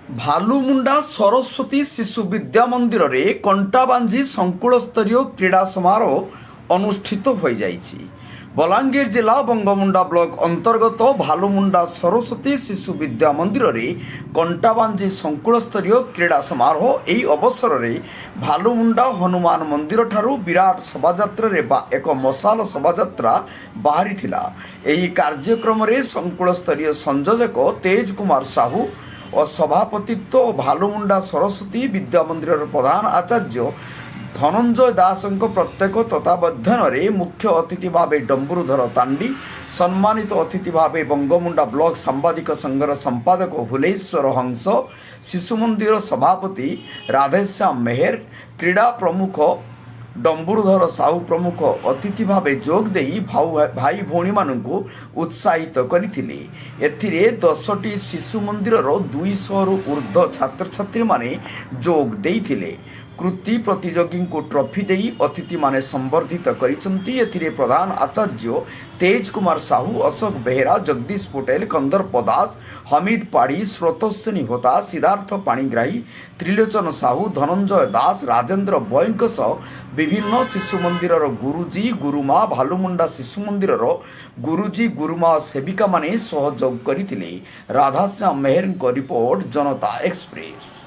ଭାଲୁମୁଣ୍ଡା ସରସ୍ୱତୀ ଶିଶୁ ବିଦ୍ୟା ମନ୍ଦିରରେ କଣ୍ଟାବାଞ୍ଜି ସଙ୍କୁଳସ୍ତରୀୟ କ୍ରୀଡ଼ା ସମାରୋହ ଅନୁଷ୍ଠିତ ହୋଇଯାଇଛି। ବଲାଙ୍ଗୀର ଜିଲ୍ଲା ବଙ୍ଗମୁଣ୍ଡା ବ୍ଲକ ଅନ୍ତର୍ଗତ ଭାଲୁମୁଣ୍ଡା ସରସ୍ୱତୀ ଶିଶୁ ବିଦ୍ୟା ମନ୍ଦିରରେ କଣ୍ଟାବାଞ୍ଜି ସଙ୍କୁଳସ୍ତରୀୟ କ୍ରୀଡ଼ା ସମାରୋହ। ଏହି ଅବସରରେ ଭାଲୁମୁଣ୍ଡା ହନୁମାନ ମନ୍ଦିରଠାରୁ ବିରାଟ ଶୋଭାଯାତ୍ରାରେ ଏକ ମଶାଲ ଶୋଭାଯାତ୍ରା ବାହାରିଥିଲା। ଏହି କାର୍ଯ୍ୟକ୍ରମରେ ସଙ୍କୁଳସ୍ତରୀୟ ସଂଯୋଜକ ତେଜ କୁମାର ସାହୁ ଓ ସଭାପତିତ୍ୱ ଓ ଭାଲୁମୁଣ୍ଡା ସରସ୍ୱତୀ ବିଦ୍ୟା ମନ୍ଦିରର ପ୍ରଧାନ ଆଚାର୍ଯ୍ୟ ଧନଞ୍ଜୟ ଦାସଙ୍କ ପ୍ରତ୍ୟେକ ତତ୍ତ୍ୱାବଧାନରେ ମୁଖ୍ୟ ଅତିଥି ଭାବେ ଡମ୍ବୁରୁଧର ତାଣ୍ଡି, ସମ୍ମାନିତ ଅତିଥି ଭାବେ ବଙ୍ଗମୁଣ୍ଡା ବ୍ଲକ ସାମ୍ବାଦିକ ସଂଘର ସମ୍ପାଦକ ହୁଲେଶ୍ୱର ହଂସ, ଶିଶୁ ମନ୍ଦିର ସଭାପତି ରାଧେଶ୍ୟାମ ମେହେର, କ୍ରୀଡ଼ା ପ୍ରମୁଖ ଡମ୍ବୁରୁଧର ସାହୁ ପ୍ରମୁଖ ଅତିଥି ଭାବେ ଯୋଗ ଦେଇ ଭାଇ ଭଉଣୀମାନଙ୍କୁ ଉତ୍ସାହିତ କରିଥିଲେ। ଏଥିରେ 10ଟି ଶିଶୁ ମନ୍ଦିରର 200ରୁ ଉର୍ଦ୍ଧ୍ୱ ଛାତ୍ରଛାତ୍ରୀମାନେ ଯୋଗ ଦେଇଥିଲେ। କୃତି ପ୍ରତିଯୋଗୀଙ୍କୁ ଟ୍ରଫି ଦେଇ ଅତିଥିମାନେ ସମ୍ବର୍ଦ୍ଧିତ କରିଛନ୍ତି। ଏଥିରେ ପ୍ରଧାନ ଆଚାର୍ଯ୍ୟ ତେଜ କୁମାର ସାହୁ, ଅଶୋକ ବେହେରା, ଜଗଦୀଶ ପଟେଲ, କନ୍ଦର୍ପ ଦାସ, ହମିଦ ପାଢ଼ୀ, ସ୍ରୋତସ୍ୱିନୀ ହୋତା, ସିଦ୍ଧାର୍ଥ ପାଣିଗ୍ରାହୀ, ତ୍ରିଲୋଚନ ସାହୁ, ଧନଞ୍ଜୟ ଦାସ, ରାଜେନ୍ଦ୍ର ବୟଙ୍କ ସହ ବିଭିନ୍ନ ଶିଶୁ ମନ୍ଦିରର ଗୁରୁଜୀ ଗୁରୁମା, ଭାଲୁମୁଣ୍ଡା ଶିଶୁ ମନ୍ଦିରର ଗୁରୁଜୀ ଗୁରୁମା ସେବିକାମାନେ ସହଯୋଗ କରିଥିଲେ। ରାଧାଶ୍ୟାମ ମେହେରଙ୍କ ରିପୋର୍ଟ, ଜନତା ଏକ୍ସପ୍ରେସ।